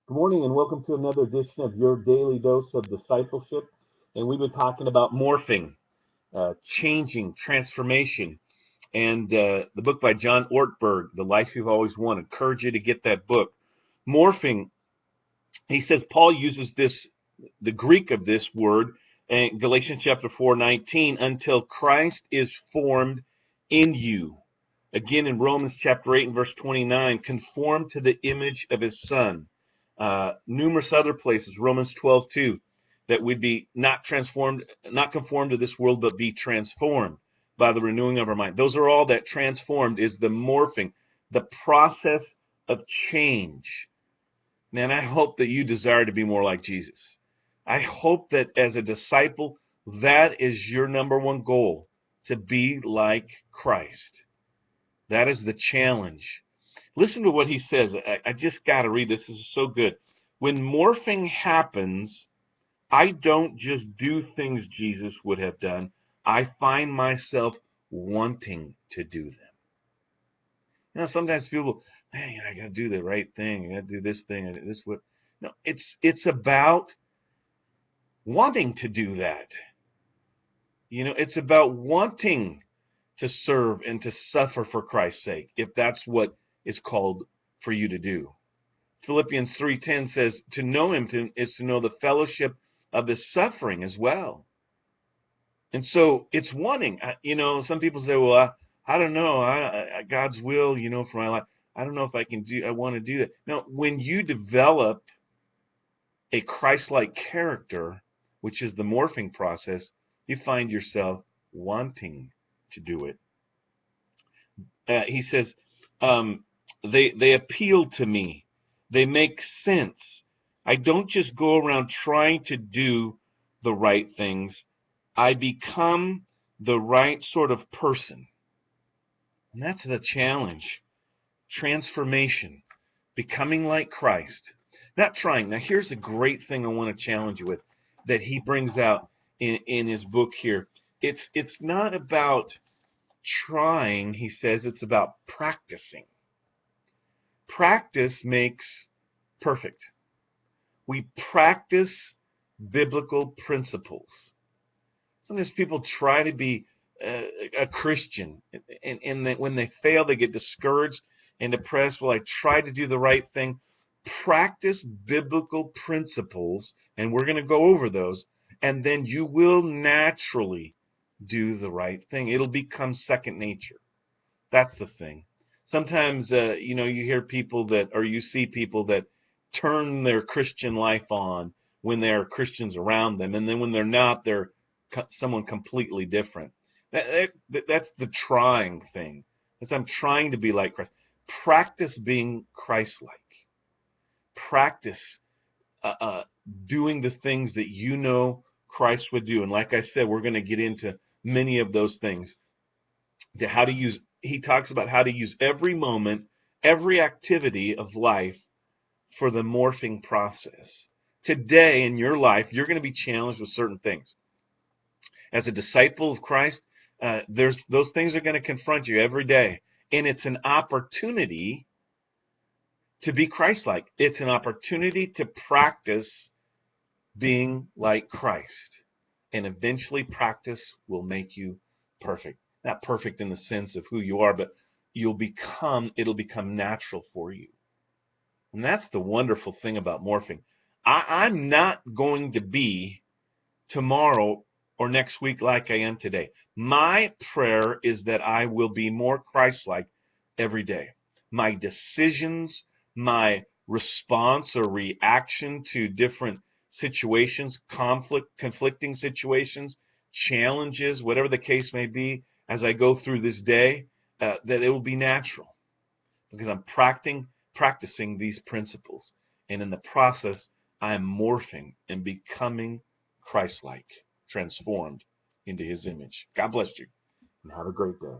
Good morning and welcome to another edition of your daily dose of discipleship. And we've been talking about morphing, changing, transformation, and the book by John Ortberg, The Life You've Always Wanted. Encourage you to get that book. Morphing, he says Paul uses the Greek of this word, in Galatians chapter 4:19, until Christ is formed in you. Again, in Romans chapter 8 and verse 29, conform to the image of his Son. Numerous other places, Romans 12:2, that we'd be not conformed to this world, but be transformed by the renewing of our mind. Those are all that transformed is the morphing, the process of change. Man, I hope that you desire to be more like Jesus. I hope that as a disciple, that is your number one goal, to be like Christ. That is the challenge. Listen to what he says. I just got to read this. This is so good. When morphing happens, I don't just do things Jesus would have done. I find myself wanting to do them. Sometimes people, man, I got to do the right thing. I got to do this thing. This what? No, it's about wanting to do that. It's about wanting to serve and to suffer for Christ's sake, if that's what is called for you to do. Philippians 3:10 says, to know him is to know the fellowship of his suffering as well. And so it's wanting. Some people say, well, I don't know, God's will, for my life. I don't know if I want to do that. No, when you develop a Christ-like character, which is the morphing process, you find yourself wanting to do it. He says, they appeal to me. They make sense. I don't just go around trying to do the right things. I become the right sort of person. And that's the challenge. Transformation. Becoming like Christ. Not trying. Now, here's a great thing I want to challenge you with that he brings out in his book here. It's not about trying, he says. It's about practicing. Practice makes perfect. We practice biblical principles. Sometimes people try to be a Christian, and when they fail, they get discouraged and depressed. Well, I tried to do the right thing. Practice biblical principles, and we're going to go over those, and then you will naturally do the right thing. It'll become second nature. That's the thing. Sometimes, you hear people or you see people that turn their Christian life on when there are Christians around them, and then when they're not, they're someone completely different. That's the trying thing. I'm trying to be like Christ. Practice being Christ-like. Practice doing the things that Christ would do. And like I said, we're going to get into many of those things. He talks about how to use every moment, every activity of life for the morphing process. Today in your life, you're going to be challenged with certain things. As a disciple of Christ, those things are going to confront you every day. And it's an opportunity to be Christ-like. It's an opportunity to practice being like Christ. And eventually practice will make you perfect. Not perfect in the sense of who you are, but it'll become natural for you. And that's the wonderful thing about morphing. I'm not going to be tomorrow or next week like I am today. My prayer is that I will be more Christ-like every day. My decisions, my response or reaction to different situations, conflicting situations, challenges, whatever the case may be, as I go through this day, that it will be natural. Because I'm practicing these principles. And in the process, I am morphing and becoming Christ-like, transformed into his image. God bless you, and have a great day.